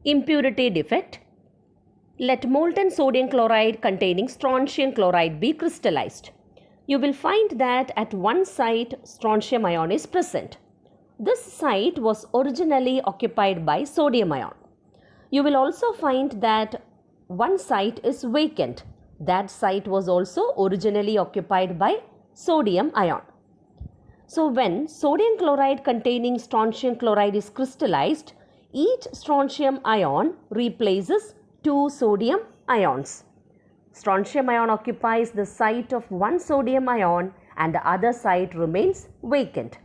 Impurity defect. Let molten sodium chloride containing strontium chloride be crystallized. You will find that at one site strontium ion is present. This site was originally occupied by sodium ion. You will also find that one site is vacant. That site was also originally occupied by sodium ion. So when sodium chloride containing strontium chloride is crystallized, each strontium ion replaces two sodium ions. Strontium ion occupies the site of one sodium ion and the other site remains vacant.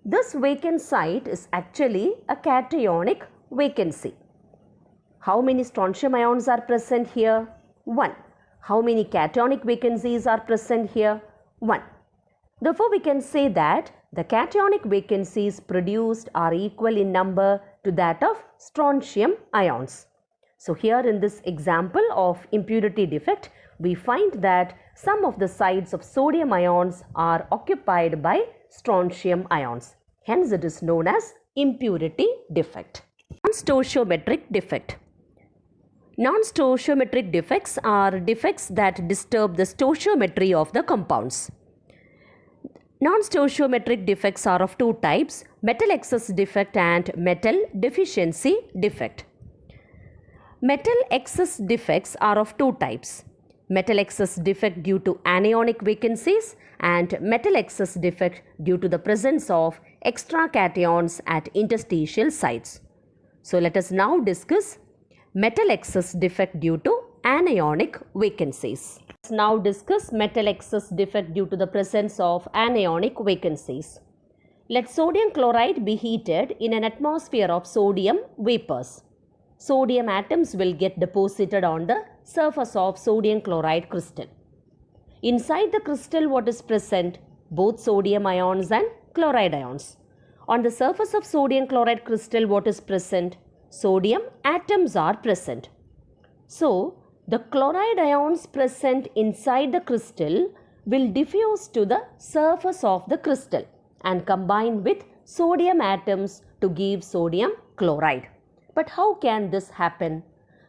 This vacant site is actually a cationic vacancy. How many strontium ions are present here? 1. How many cationic vacancies are present here? 1. Therefore, we can say that the cationic vacancies produced are equal in number to that of strontium ions. So, here in this example of impurity defect, we find that some of the sites of sodium ions are occupied by strontium ions. Hence, it is known as impurity defect. Non-stoichiometric defect. Non-stoichiometric defects are defects that disturb the stoichiometry of the compounds. Non-stoichiometric defects are of two types: metal excess defect and metal deficiency defect. Metal excess defects are of two types: metal excess defect due to anionic vacancies and metal excess defect due to the presence of extra cations at interstitial sites. So let us now discuss metal excess defect due to anionic vacancies. Let's now discuss metal excess defect due to the presence of anionic vacancies. Let sodium chloride be heated in an atmosphere of sodium vapors. Sodium atoms will get deposited on the surface of sodium chloride crystal. Inside the crystal, what is present? Both sodium ions and chloride ions. On the surface of sodium chloride crystal, what is present? Sodium atoms are present. So, the chloride ions present inside the crystal will diffuse to the surface of the crystal and combine with sodium atoms to give sodium chloride. But how can this happen?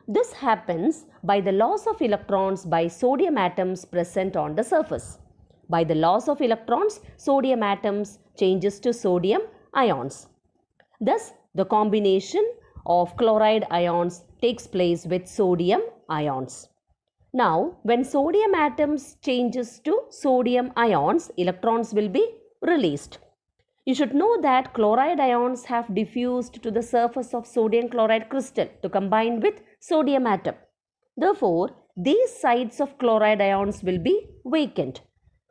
This happens by the loss of electrons by sodium atoms present on the surface. By the loss of electrons, sodium atoms changes to sodium ions. Thus, the combination of chloride ions takes place with sodium ions. Now, when sodium atoms changes to sodium ions, electrons will be released. You should know that chloride ions have diffused to the surface of sodium chloride crystal to combine with sodium atom. Therefore, these sites of chloride ions will be vacant.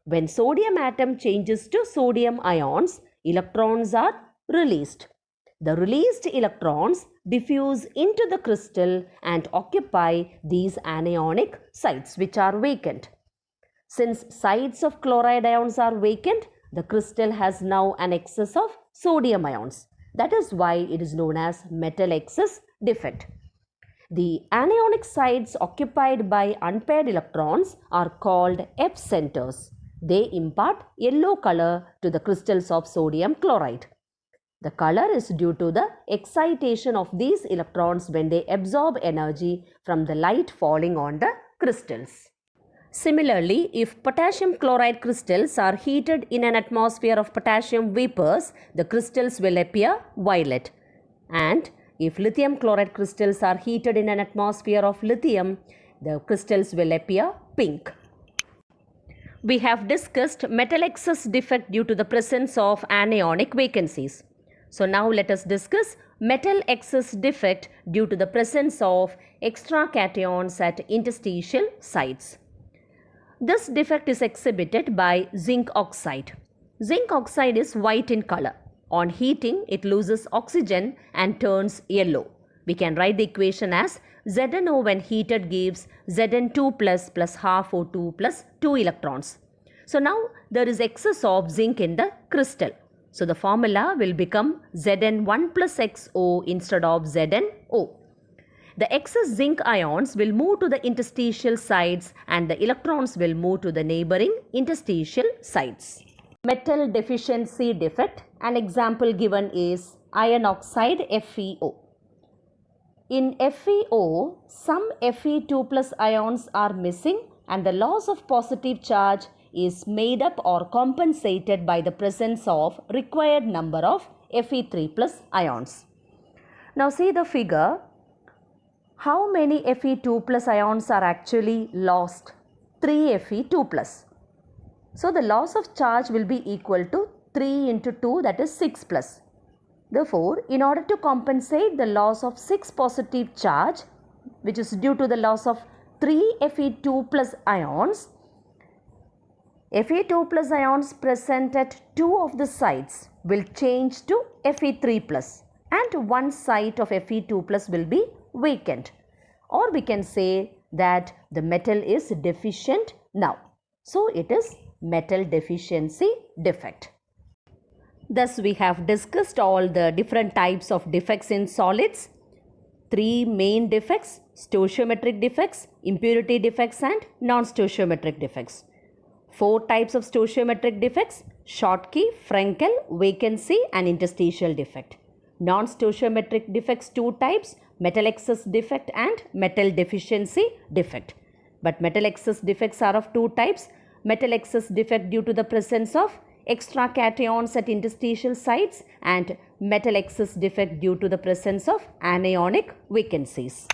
When sodium atom changes to sodium ions, electrons are released. The released electrons diffuse into the crystal and occupy these anionic sites which are vacant. Since sites of chloride ions are vacant, the crystal has now an excess of sodium ions. That is why it is known as metal excess defect. The anionic sites occupied by unpaired electrons are called F centers. They impart yellow color to the crystals of sodium chloride. The color is due to the excitation of these electrons when they absorb energy from the light falling on the crystals. Similarly, if potassium chloride crystals are heated in an atmosphere of potassium vapors, the crystals will appear violet. And if lithium chloride crystals are heated in an atmosphere of lithium, the crystals will appear pink. We have discussed metal excess defect due to the presence of anionic vacancies. So now let us discuss metal excess defect due to the presence of extra cations at interstitial sites. This defect is exhibited by zinc oxide. Zinc oxide is white in color. On heating, it loses oxygen and turns yellow. We can write the equation as ZnO when heated gives Zn2 plus half O2 plus 2 electrons. So now there is excess of zinc in the crystal. So the formula will become Zn1 plus XO instead of ZnO. The excess zinc ions will move to the interstitial sites and the electrons will move to the neighboring interstitial sites. Metal deficiency defect. An example given is iron oxide FeO. In FeO, some Fe2 plus ions are missing and the loss of positive charge is made up or compensated by the presence of required number of Fe3 plus ions. Now see the figure. How many Fe2 plus ions are actually lost? 3 Fe2 plus. So the loss of charge will be equal to 3 into 2, that is 6 plus. Therefore, in order to compensate the loss of 6 positive charge, which is due to the loss of 3 Fe2 plus ions, Fe2 plus ions present at 2 of the sites will change to Fe3 plus and one site of Fe2 plus will be vacant. Or we can say that the metal is deficient now. So it is metal deficiency defect. Thus we have discussed all the different types of defects in solids. 3 main defects: stoichiometric defects, impurity defects and non-stoichiometric defects. 4 types of stoichiometric defects: Schottky, Frenkel, vacancy and interstitial defect. Non-stoichiometric defects 2 types: metal excess defect and metal deficiency defect. But metal excess defects are of 2 types: metal excess defect due to the presence of extra cations at interstitial sites and metal excess defect due to the presence of anionic vacancies.